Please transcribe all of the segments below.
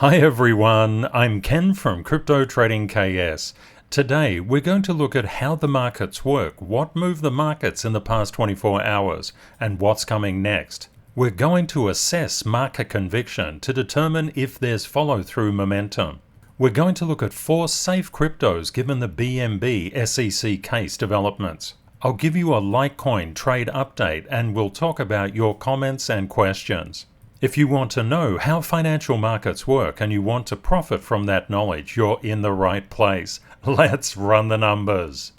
Hi everyone, I'm Ken from Crypto Trading KS. Today we're going to look at how the markets work, what moved the markets in the past 24 hours, and what's coming next. We're going to assess market conviction to determine if there's follow-through momentum. We're going to look at 4 safe cryptos given the BNB SEC case developments. I'll give you a Litecoin trade update and we'll talk about your comments and questions. If you want to know how financial markets work and you want to profit from that knowledge, you're in the right place. Let's run the numbers.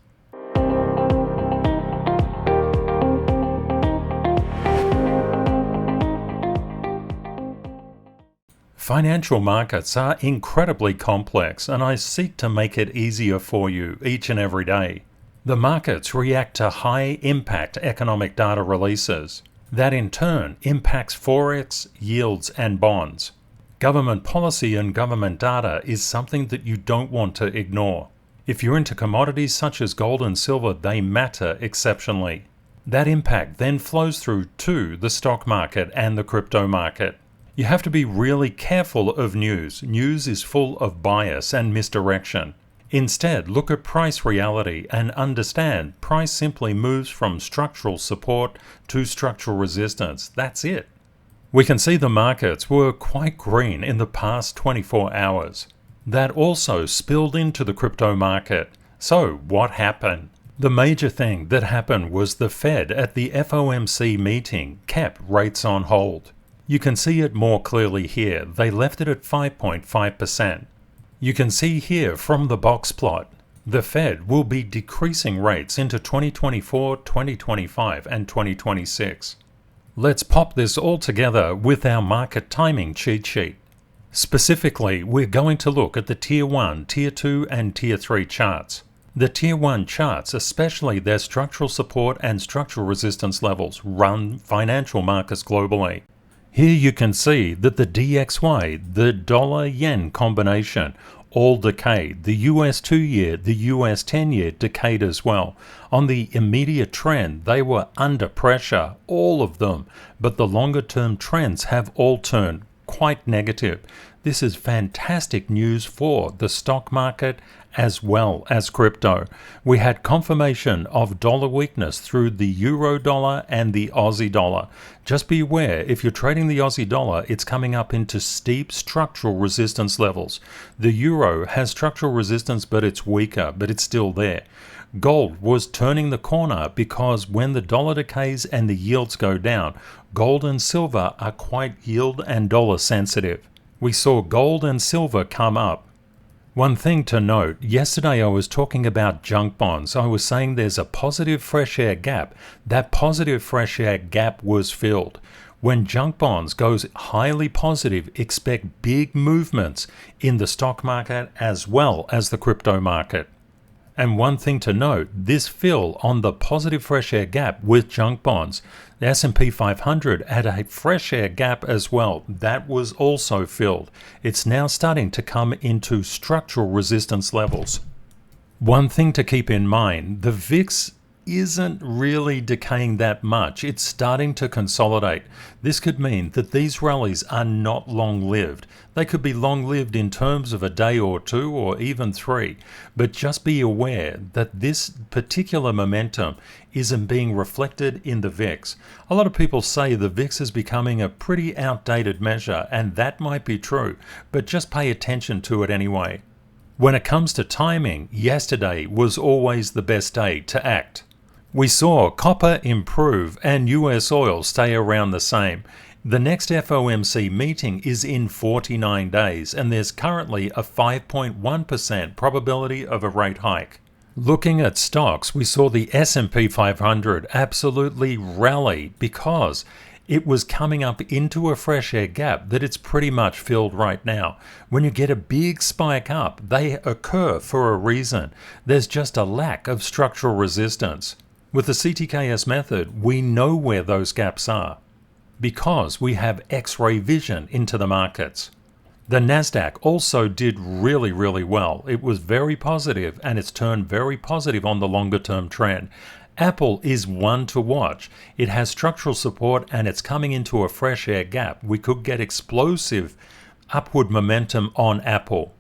Financial markets are incredibly complex, and I seek to make it easier for you each and every day. The markets react to high-impact economic data releases. That in turn impacts forex, yields, and bonds. Government policy and government data is something that you don't want to ignore. If you're into commodities such as gold and silver, they matter exceptionally. That impact then flows through to the stock market and the crypto market. You have to be really careful of news. News is full of bias and misdirection. Instead, look at price reality and understand price simply moves from structural support to structural resistance. That's it. We can see the markets were quite green in the past 24 hours. That also spilled into the crypto market. So what happened? The major thing that happened was the Fed at the FOMC meeting kept rates on hold. You can see it more clearly here. They left it at 5.5%. You can see here from the box plot, the Fed will be decreasing rates into 2024, 2025, and 2026. Let's pop this all together with our market timing cheat sheet. Specifically, we're going to look at the Tier 1, Tier 2, and Tier 3 charts. The Tier 1 charts, especially their structural support and structural resistance levels, run financial markets globally. Here you can see that the DXY, the dollar-yen combination, all decayed. The US 2-year, the US 10-year decayed as well. On the immediate trend, they were under pressure, all of them, but the longer-term trends have all turned quite negative. This is fantastic news for the stock market as well as crypto. We had confirmation of dollar weakness through the euro dollar and the Aussie dollar. Just be aware, if you're trading the Aussie dollar, it's coming up into steep structural resistance levels. The euro has structural resistance, but it's weaker, but it's still there. Gold was turning the corner because when the dollar decays and the yields go down, gold and silver are quite yield and dollar sensitive. We saw gold and silver come up. One thing to note, yesterday I was talking about junk bonds. I was saying there's a positive fresh air gap. That positive fresh air gap was filled. When junk bonds goes highly positive, expect big movements in the stock market as well as the crypto market. And one thing to note, this fill on the positive fresh air gap with junk bonds, the S&P 500 had a fresh air gap as well. That was also filled. It's now starting to come into structural resistance levels. One thing to keep in mind, the VIX isn't really decaying that much. It's starting to consolidate. This could mean that these rallies are not long-lived. They could be long-lived in terms of a day or two or even 3, but just be aware that this particular momentum isn't being reflected in the VIX. A lot of people say the VIX is becoming a pretty outdated measure, and that might be true, but just pay attention to it anyway. When it comes to timing, yesterday was always the best day to act. We saw copper improve and US oil stay around the same. The next FOMC meeting is in 49 days and there's currently a 5.1% probability of a rate hike. Looking at stocks, we saw the S&P 500 absolutely rally because it was coming up into a fresh air gap that it's pretty much filled right now. When you get a big spike up, they occur for a reason. There's just a lack of structural resistance. With the CTKS method, we know where those gaps are because we have X-ray vision into the markets. The Nasdaq also did really well. It was very positive and it's turned very positive on the longer term trend. Apple is one to watch. It has structural support and it's coming into a fresh air gap. We could get explosive upward momentum on Apple.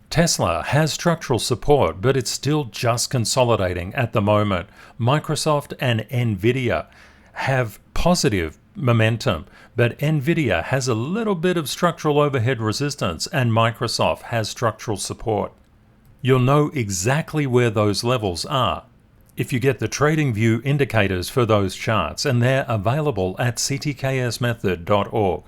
Tesla has structural support, but it's still just consolidating at the moment. Microsoft and Nvidia have positive momentum, but Nvidia has a little bit of structural overhead resistance and Microsoft has structural support. You'll know exactly where those levels are if you get the TradingView indicators for those charts, and they're available at ctksmethod.org.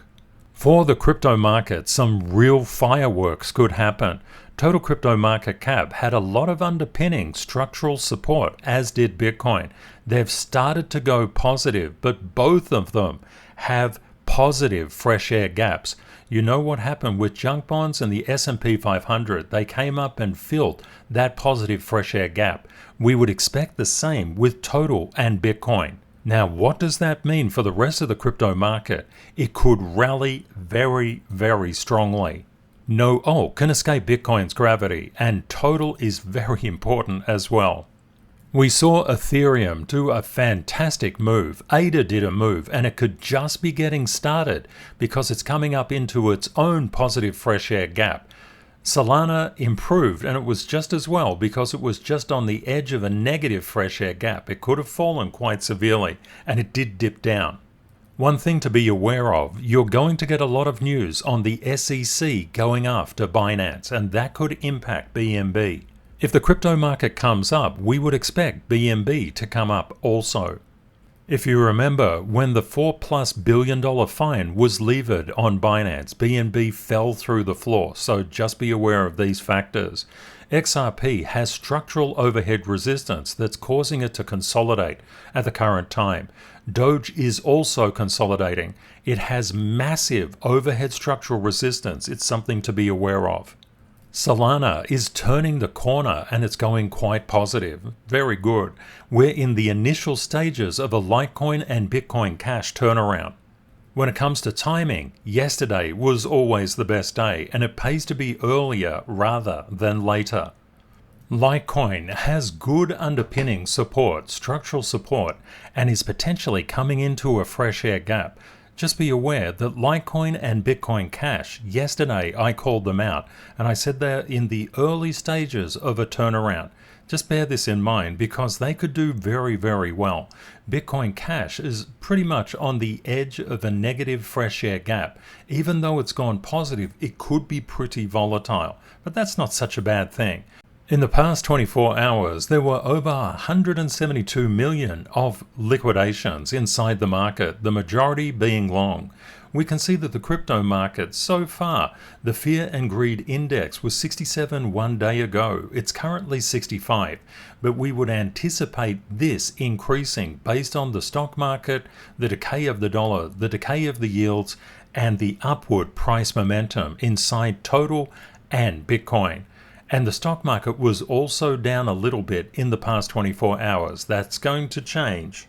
For the crypto market, some real fireworks could happen. Total crypto market cap had a lot of underpinning structural support, as did Bitcoin. They've started to go positive, but both of them have positive fresh air gaps. You know what happened with junk bonds and the S&P 500? They came up and filled that positive fresh air gap. We would expect the same with Total and Bitcoin. Now, what does that mean for the rest of the crypto market? It could rally very, very strongly. No alt can escape Bitcoin's gravity, and Total is very important as well. We saw Ethereum do a fantastic move. ADA did a move, and it could just be getting started because it's coming up into its own positive fresh air gap. Solana improved, and it was just as well because it was just on the edge of a negative fresh air gap. It could have fallen quite severely, and it did dip down. One thing to be aware of, you're going to get a lot of news on the SEC going after Binance, and that could impact BNB. If the crypto market comes up, we would expect BNB to come up also. If you remember, when the $4+ billion fine was levered on Binance, BNB fell through the floor, so just be aware of these factors. XRP has structural overhead resistance that's causing it to consolidate at the current time. Doge is also consolidating. It has massive overhead structural resistance. It's something to be aware of. Solana is turning the corner and it's going quite positive. Very good. We're in the initial stages of a Litecoin and Bitcoin Cash turnaround. When it comes to timing, yesterday was always the best day, and it pays to be earlier rather than later. Litecoin has good underpinning support, structural support, and is potentially coming into a fresh air gap. Just be aware that Litecoin and Bitcoin Cash, yesterday I called them out, and I said they're in the early stages of a turnaround. Just bear this in mind because they could do very, very well. Bitcoin Cash is pretty much on the edge of a negative fresh air gap. Even though it's gone positive, it could be pretty volatile, but that's not such a bad thing. In the past 24 hours, there were over 172 million of liquidations inside the market, the majority being long. We can see that the crypto market so far, the Fear and Greed Index was 67 one day ago. It's currently 65, but we would anticipate this increasing based on the stock market, the decay of the dollar, the decay of the yields, and the upward price momentum inside Total and Bitcoin. And the stock market was also down a little bit in the past 24 hours. That's going to change.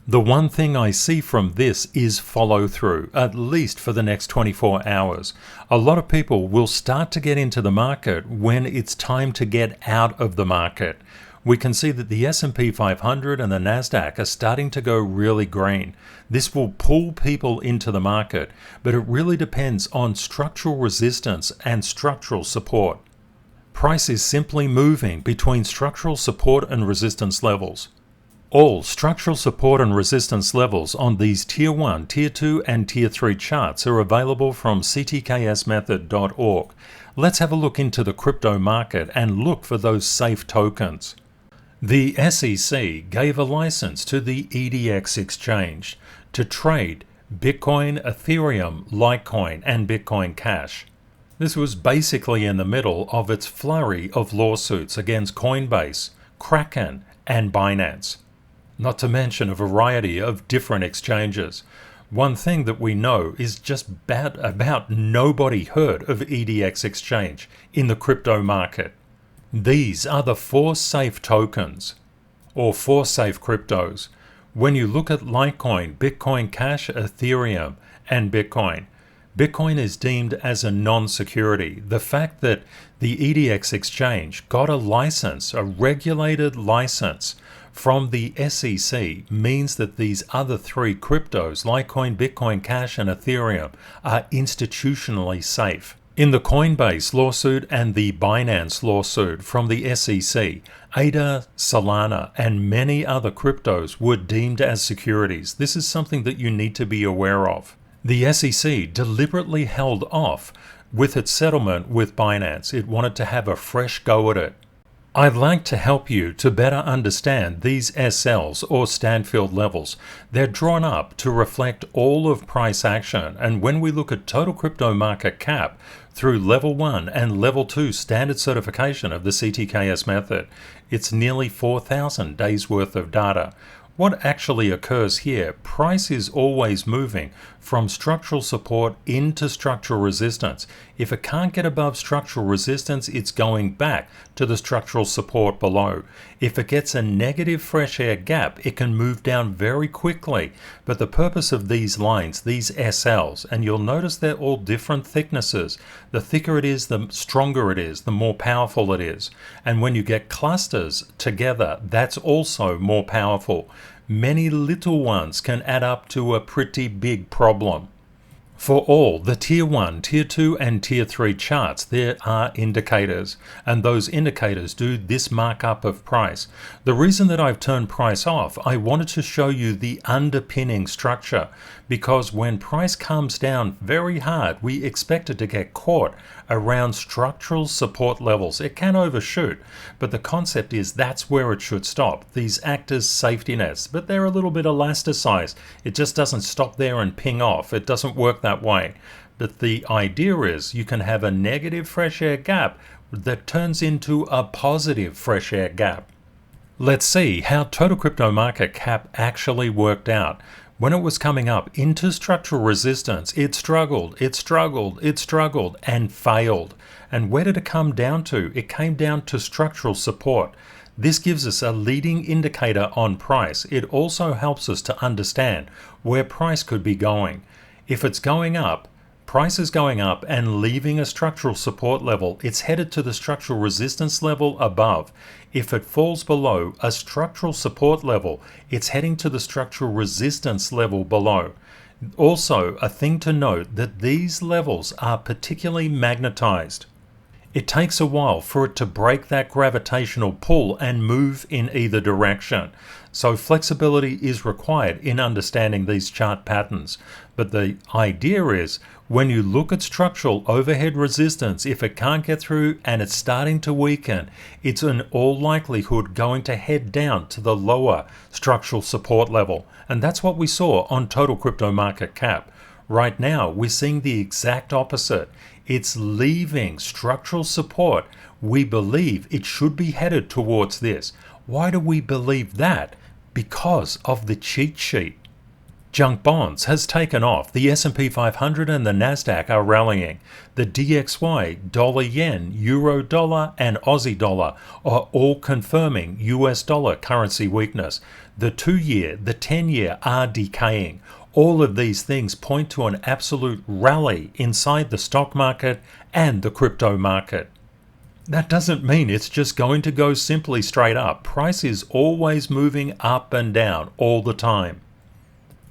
The one thing I see from this is follow through, at least for the next 24 hours. A lot of people will start to get into the market when it's time to get out of the market. We can see that the S&P 500 and the Nasdaq are starting to go really green. This will pull people into the market, but it really depends on structural resistance and structural support. Price is simply moving between structural support and resistance levels. All structural support and resistance levels on these Tier 1, Tier 2 and Tier 3 charts are available from ctksmethod.org. Let's have a look into the crypto market and look for those safe tokens. The SEC gave a license to the EDX exchange to trade Bitcoin, Ethereum, Litecoin and Bitcoin Cash. This was basically in the middle of its flurry of lawsuits against Coinbase, Kraken, and Binance, not to mention a variety of different exchanges. One thing that we know is just about nobody heard of EDX exchange in the crypto market. These are the 4 safe tokens, or 4 safe cryptos. When you look at Litecoin, Bitcoin Cash, Ethereum, and Bitcoin, Bitcoin is deemed as a non-security. The fact that the EDX exchange got a license, a regulated license from the SEC means that these other three cryptos, Litecoin, Bitcoin Cash, and Ethereum, are institutionally safe. In the Coinbase lawsuit and the Binance lawsuit from the SEC, ADA, Solana, and many other cryptos were deemed as securities. This is something that you need to be aware of. The SEC deliberately held off with its settlement with Binance. It wanted to have a fresh go at it. I'd like to help you to better understand these SLs or Stanfield levels. They're drawn up to reflect all of price action, and when we look at total crypto market cap through level 1 and level 2 standard certification of the CTKS method, it's nearly 4,000 days worth of data. What actually occurs here, price is always moving from structural support into structural resistance. If it can't get above structural resistance, it's going back to the structural support below. If it gets a negative fresh air gap, it can move down very quickly. But the purpose of these lines, these SLs, and you'll notice they're all different thicknesses. The thicker it is, the stronger it is, the more powerful it is. And when you get clusters together, that's also more powerful. Many little ones can add up to a pretty big problem. For all the Tier 1, Tier 2, and Tier 3 charts, there are indicators, and those indicators do this markup of price. The reason that I've turned price off, I wanted to show you the underpinning structure, because when price comes down very hard, we expect it to get caught around structural support levels. It can overshoot, but the concept is that's where it should stop. These act as safety nets, but they're a little bit elasticized. It just doesn't stop there and ping off. It doesn't work that way. But the idea is you can have a negative fresh air gap that turns into a positive fresh air gap. Let's see how total crypto market cap actually worked out. When it was coming up into structural resistance, it struggled, and failed. And where did it come down to? It came down to structural support. This gives us a leading indicator on price. It also helps us to understand where price could be going. If it's going up, price is going up and leaving a structural support level, it's headed to the structural resistance level above. If it falls below a structural support level, it's heading to the structural resistance level below. Also, a thing to note that these levels are particularly magnetized. It takes a while for it to break that gravitational pull and move in either direction. So flexibility is required in understanding these chart patterns. But the idea is when you look at structural overhead resistance, if it can't get through and it's starting to weaken, it's in all likelihood going to head down to the lower structural support level. And that's what we saw on total crypto market cap. Right now, we're seeing the exact opposite. It's leaving structural support. We believe it should be headed towards this. Why do we believe that? Because of the cheat sheet. Junk bonds has taken off. The S&P 500 and the Nasdaq are rallying. The DXY, dollar yen, euro dollar, and Aussie dollar are all confirming US dollar currency weakness. The 2-year, the 10-year are decaying. All of these things point to an absolute rally inside the stock market and the crypto market. That doesn't mean it's just going to go simply straight up. Price is always moving up and down all the time.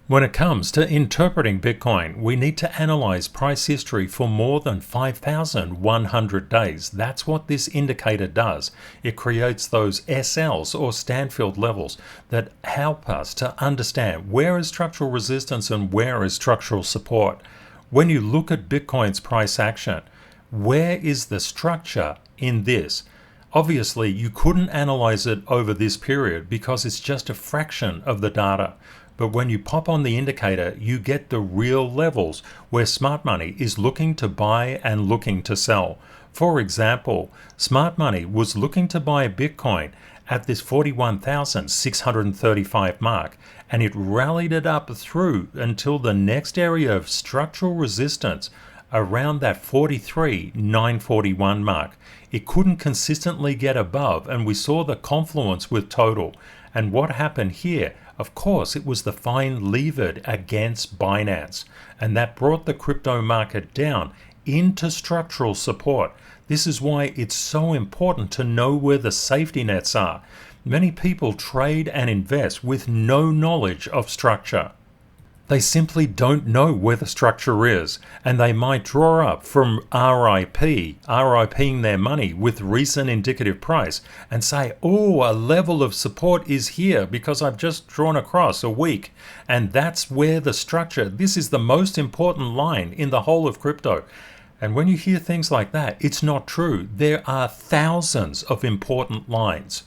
When it comes to interpreting Bitcoin, we need to analyze price history for more than 5,100 days. That's what this indicator does. It creates those SLs or Stanfield levels that help us to understand where is structural resistance and where is structural support. When you look at Bitcoin's price action, where is the structure in this? Obviously, you couldn't analyze it over this period because it's just a fraction of the data. But when you pop on the indicator, you get the real levels where smart money is looking to buy and looking to sell. For example, smart money was looking to buy Bitcoin at this 41,635 mark, and it rallied it up through until the next area of structural resistance around that 43,941 mark. It couldn't consistently get above, and we saw the confluence with total. And what happened here? Of course, it was the fine levered against Binance, and that brought the crypto market down into structural support. This is why it's so important to know where the safety nets are. Many people trade and invest with no knowledge of structure. They simply don't know where the structure is, and they might draw up from RIPing their money with recent indicative price and say, oh, a level of support is here because I've just drawn across a week, and that's where the structure, this is the most important line in the whole of crypto. And when you hear things like that, it's not true. There are thousands of important lines.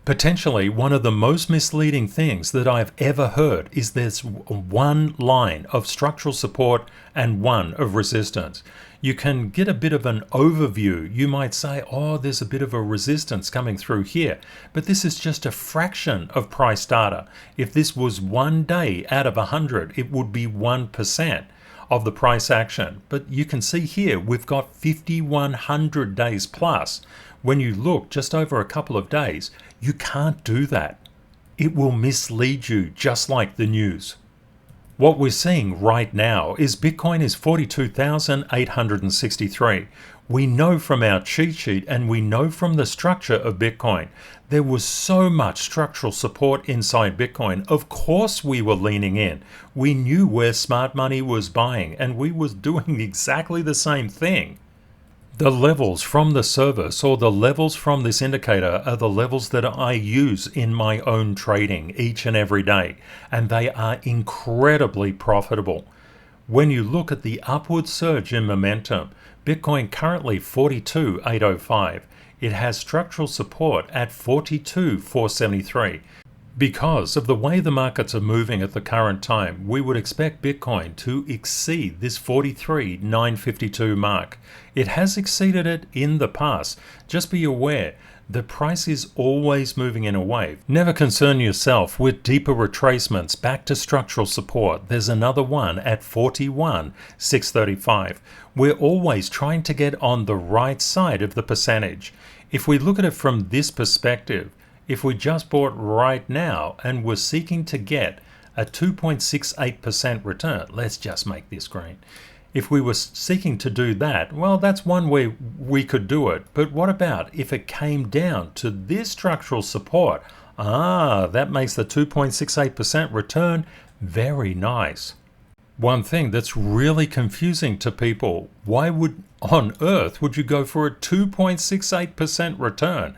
Potentially one of the most misleading things that I've ever heard is there's one line of structural support and one of resistance. You can get a bit of an overview. You might say, oh, there's a bit of a resistance coming through here, but this is just a fraction of price data. If this was 1 day out of 100, it would be 1% of the price action. But you can see here, we've got 5,100 days plus. When you look just over a couple of days, you can't do that. It will mislead you just like the news. What we're seeing right now is Bitcoin is 42,863. We know from our cheat sheet and we know from the structure of Bitcoin, there was so much structural support inside Bitcoin. Of course we were leaning in. We knew where smart money was buying and we was doing exactly the same thing. The levels from the service or the levels from this indicator are the levels that I use in my own trading each and every day, and they are incredibly profitable. When you look at the upward surge in momentum, Bitcoin currently 42,805. It has structural support at 42,473. Because of the way the markets are moving at the current time, we would expect Bitcoin to exceed this 43,952 mark. It has exceeded it in the past. Just be aware, the price is always moving in a wave. Never concern yourself with deeper retracements back to structural support. There's another one at 41,635. We're always trying to get on the right side of the percentage. If we look at it from this perspective, if we just bought right now and we're seeking to get a 2.68% return, let's just make this green. If we were seeking to do that, well, that's one way we could do it. But what about if it came down to this structural support? That makes the 2.68% return very nice. One thing that's really confusing to people, why on earth would you go for a 2.68% return?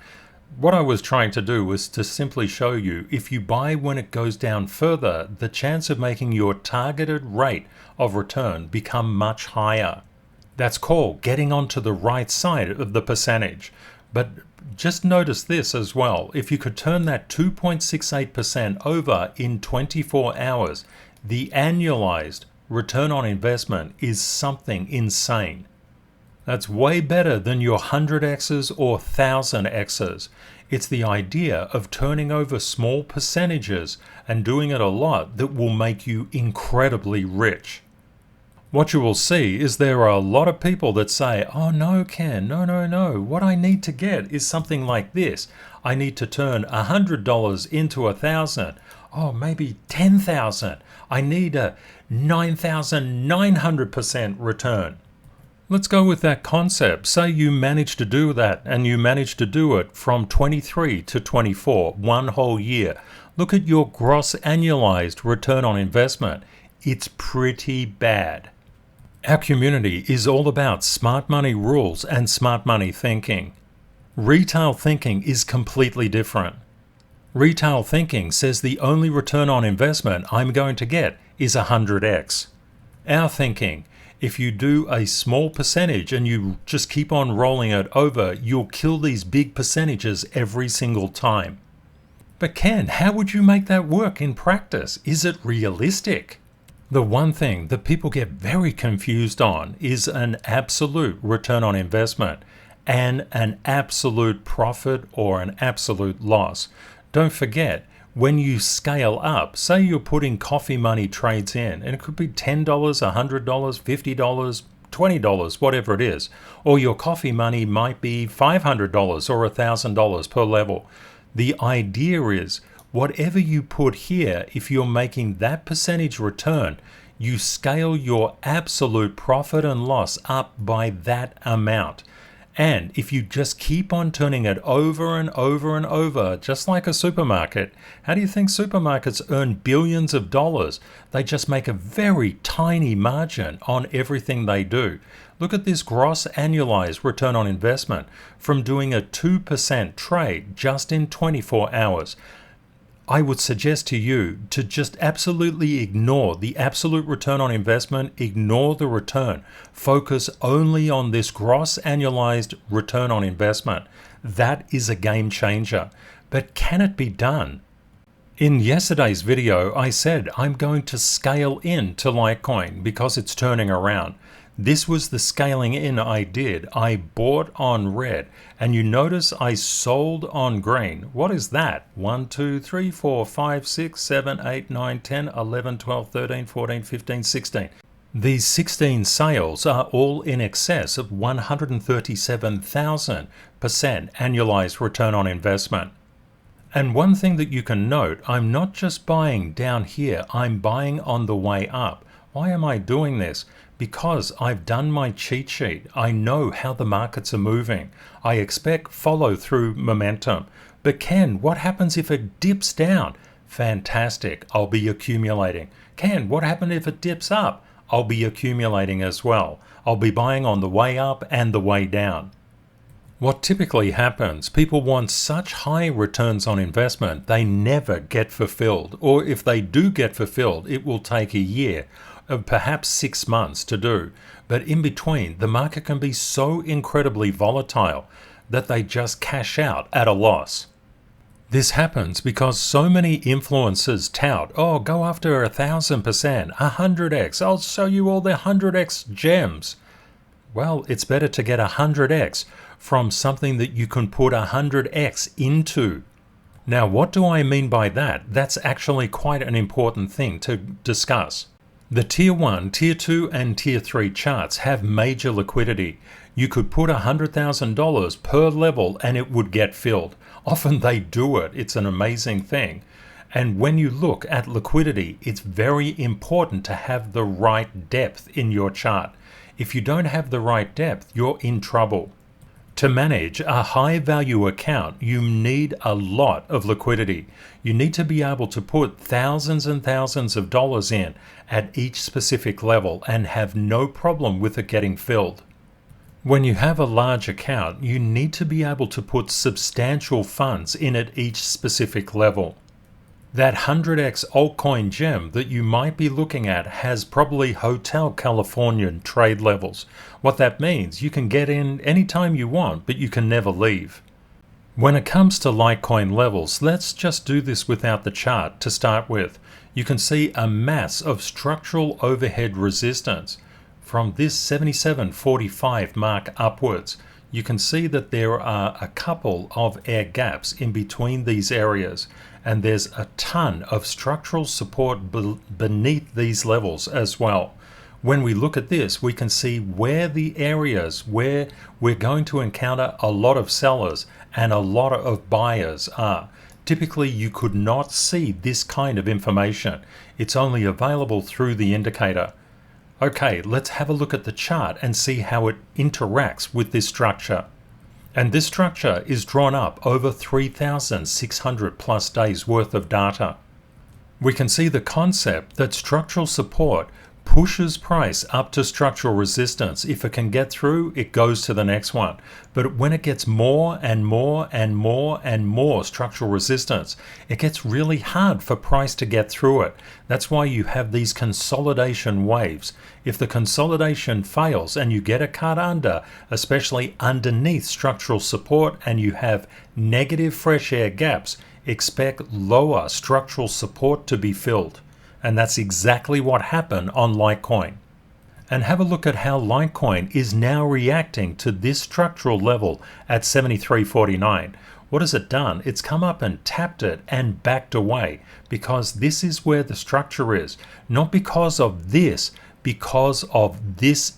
What I was trying to do was to simply show you, if you buy when it goes down further, the chance of making your targeted rate of return become much higher. That's called getting onto the right side of the percentage. But just notice this as well. If you could turn that 2.68% over in 24 hours, the annualized return on investment is something insane. That's way better than your 100x's or 1000x's. It's the idea of turning over small percentages and doing it a lot that will make you incredibly rich. What you will see is there are a lot of people that say, oh no, Ken, no. What I need to get is something like this. I need to turn $100 into 1,000. Oh, maybe 10,000. I need a 9,900% return. Let's go with that concept. Say you manage to do that and you manage to do it from 23 to 24, one whole year. Look at your gross annualized return on investment. It's pretty bad. Our community is all about smart money rules and smart money thinking. Retail thinking is completely different. Retail thinking says the only return on investment I'm going to get is 100x. Our thinking, if you do a small percentage and you just keep on rolling it over, you'll kill these big percentages every single time. But Ken, how would you make that work in practice? Is it realistic? The one thing that people get very confused on is an absolute return on investment and an absolute profit or an absolute loss. Don't forget, when you scale up, say you're putting coffee money trades in, and it could be $10, $100, $50, $20, whatever it is, or your coffee money might be $500 or $1,000 per level. The idea is, whatever you put here, if you're making that percentage return, You scale your absolute profit and loss up by that amount. And if you just keep on turning it over and over and over, just like a supermarket, how do you think supermarkets earn billions of dollars? They just make a very tiny margin on everything they do. Look at this gross annualized return on investment from doing a 2% trade just in 24 hours. I would suggest to you to just absolutely ignore the absolute return on investment, ignore the return. Focus only on this gross annualized return on investment. That is a game changer. But can it be done? In yesterday's video, I said I'm going to scale in to Litecoin because it's turning around. This was the scaling in I did. I bought on red, and you notice I sold on green. What is that? 1, 2, 3, 4, 5, 6, 7, 8, 9, 10, 11, 12, 13, 14, 15, 16. These 16 sales are all in excess of 137,000% annualized return on investment. And one thing that you can note, I'm not just buying down here, I'm buying on the way up. Why am I doing this? Because I've done my cheat sheet. I know how the markets are moving. I expect follow-through momentum. But Ken, what happens if it dips down? Fantastic, I'll be accumulating. Ken, what happens if it dips up? I'll be accumulating as well. I'll be buying on the way up and the way down. What typically happens, people want such high returns on investment, they never get fulfilled. Or if they do get fulfilled, it will take a year, perhaps 6 months to do. But in between, the market can be so incredibly volatile that they just cash out at a loss. This happens because so many influencers tout, oh, go after 1,000%, 100x, I'll show you all the 100x gems. Well, it's better to get 100x from something that you can put 100x into. Now, what do I mean by that? That's actually quite an important thing to discuss. The Tier 1, Tier 2, and Tier 3 charts have major liquidity. You could put $100,000 per level and it would get filled. Often they do it. It's an amazing thing. And when you look at liquidity, it's very important to have the right depth in your chart. If you don't have the right depth, you're in trouble. To manage a high value account, you need a lot of liquidity. You need to be able to put thousands and thousands of dollars in at each specific level and have no problem with it getting filled. When you have a large account, you need to be able to put substantial funds in at each specific level. That 100x altcoin gem that you might be looking at has probably Hotel California trade levels. What that means, you can get in anytime you want, but you can never leave. When it comes to Litecoin levels, let's just do this without the chart to start with. You can see a mass of structural overhead resistance. From this 77.45 mark upwards, you can see that there are a couple of air gaps in between these areas, and there's a ton of structural support beneath these levels as well. When we look at this, we can see where the areas where we're going to encounter a lot of sellers and a lot of buyers are. Typically, you could not see this kind of information. It's only available through the indicator. Okay, let's have a look at the chart and see how it interacts with this structure. And this structure is drawn up over 3,600 plus days worth of data. We can see the concept that structural support pushes price up to structural resistance. If it can get through, it goes to the next one. But when it gets more and more and more and more structural resistance, it gets really hard for price to get through it. That's why you have these consolidation waves. If the consolidation fails and you get a cut under, especially underneath structural support, and you have negative fresh air gaps, expect lower structural support to be filled. And that's exactly what happened on Litecoin. And have a look at how Litecoin is now reacting to this structural level at 73.49. What has it done? It's come up and tapped it and backed away because this is where the structure is. Not because of this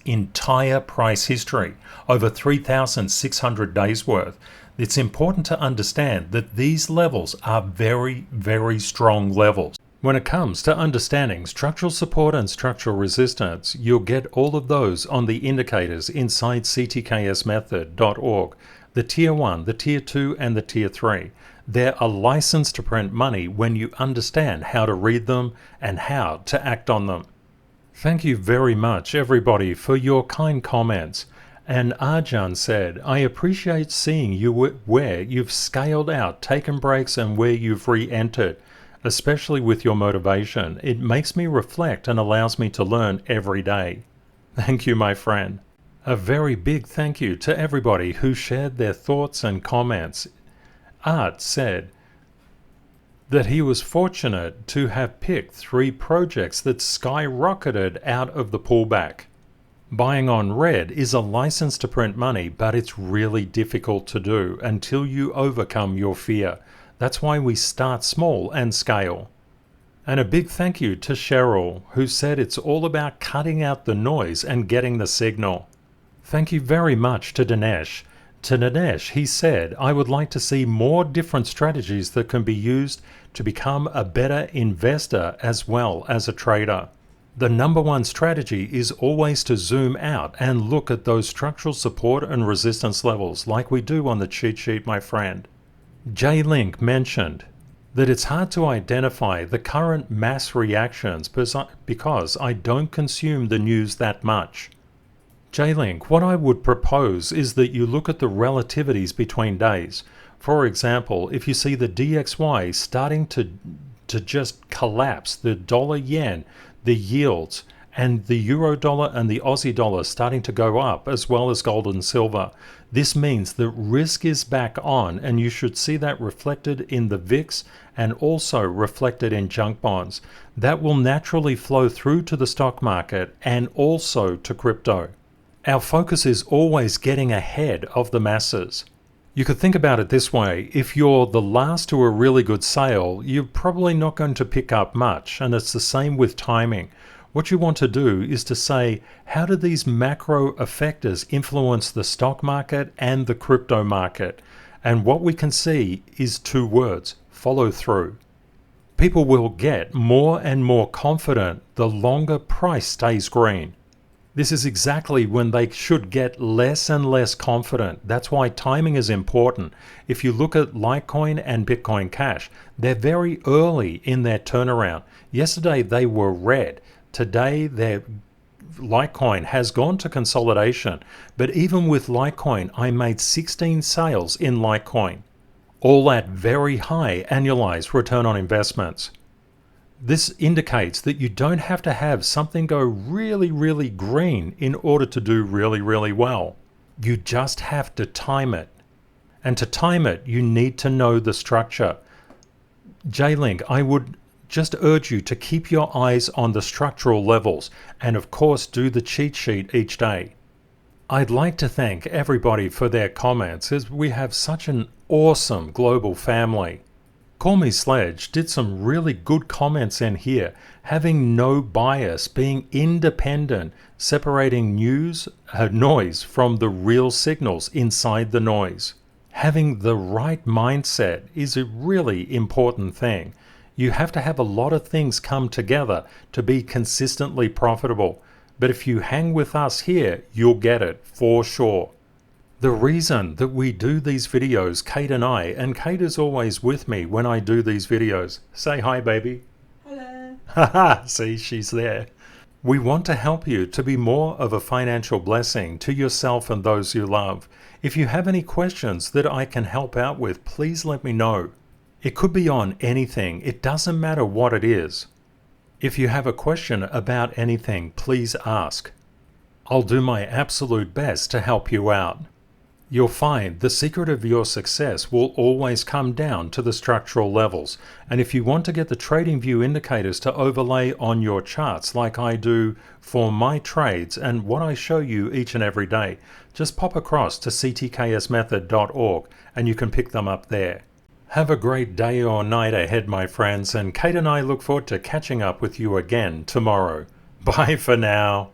entire price history, over 3,600 days worth. It's important to understand that these levels are very, very strong levels. When it comes to understanding structural support and structural resistance, you'll get all of those on the indicators inside ctksmethod.org, the Tier 1, the Tier 2, and the Tier 3. They're a license to print money when you understand how to read them and how to act on them. Thank you very much, everybody, for your kind comments. And Arjan said, I appreciate seeing you where you've scaled out, taken breaks, and where you've re-entered, especially with your motivation. It makes me reflect and allows me to learn every day. Thank you, my friend. A very big thank you to everybody who shared their thoughts and comments. Art said that he was fortunate to have picked 3 projects that skyrocketed out of the pullback. Buying on red is a license to print money, but it's really difficult to do until you overcome your fear. That's why we start small and scale. And a big thank you to Cheryl, who said it's all about cutting out the noise and getting the signal. Thank you very much to Dinesh. To Dinesh, he said, I would like to see more different strategies that can be used to become a better investor as well as a trader. The number one strategy is always to zoom out and look at those structural support and resistance levels like we do on the cheat sheet, my friend. J-Link mentioned that it's hard to identify the current mass reactions because I don't consume the news that much. J-Link, what I would propose is that you look at the relativities between days. For example, if you see the DXY starting to just collapse, the dollar-yen, the yields, and the euro dollar and the Aussie dollar starting to go up, as well as gold and silver. This means that risk is back on, and you should see that reflected in the VIX and also reflected in junk bonds. That will naturally flow through to the stock market and also to crypto. Our focus is always getting ahead of the masses. You could think about it this way: if you're the last to a really good sale, you're probably not going to pick up much, and it's the same with timing. What you want to do is to say, how do these macro effectors influence the stock market and the crypto market? And what we can see is 2 words: follow through. People will get more and more confident the longer price stays green. This is exactly when they should get less and less confident. That's why timing is important. If you look at Litecoin and Bitcoin Cash, they're very early in their turnaround. Yesterday they were red. Today their Litecoin has gone to consolidation. But even with Litecoin, I made 16 sales in Litecoin. All at very high annualized return on investments. This indicates that you don't have to have something go really, really green in order to do really, really well. You just have to time it. And to time it, you need to know the structure. J-Link, I would just urge you to keep your eyes on the structural levels and of course do the cheat sheet each day. I'd like to thank everybody for their comments, as we have such an awesome global family. Call Me Sledge did some really good comments in here, having no bias, being independent, separating noise from the real signals inside the noise. Having the right mindset is a really important thing. You have to have a lot of things come together to be consistently profitable. But if you hang with us here, you'll get it for sure. The reason that we do these videos, Kate and Kate is always with me when I do these videos. Say hi, baby. Hello. Haha, see, she's there. We want to help you to be more of a financial blessing to yourself and those you love. If you have any questions that I can help out with, please let me know. It could be on anything. It doesn't matter what it is. If you have a question about anything, please ask. I'll do my absolute best to help you out. You'll find the secret of your success will always come down to the structural levels. And if you want to get the TradingView indicators to overlay on your charts like I do for my trades and what I show you each and every day, just pop across to ctksmethod.org and you can pick them up there. Have a great day or night ahead, my friends, and Kate and I look forward to catching up with you again tomorrow. Bye for now.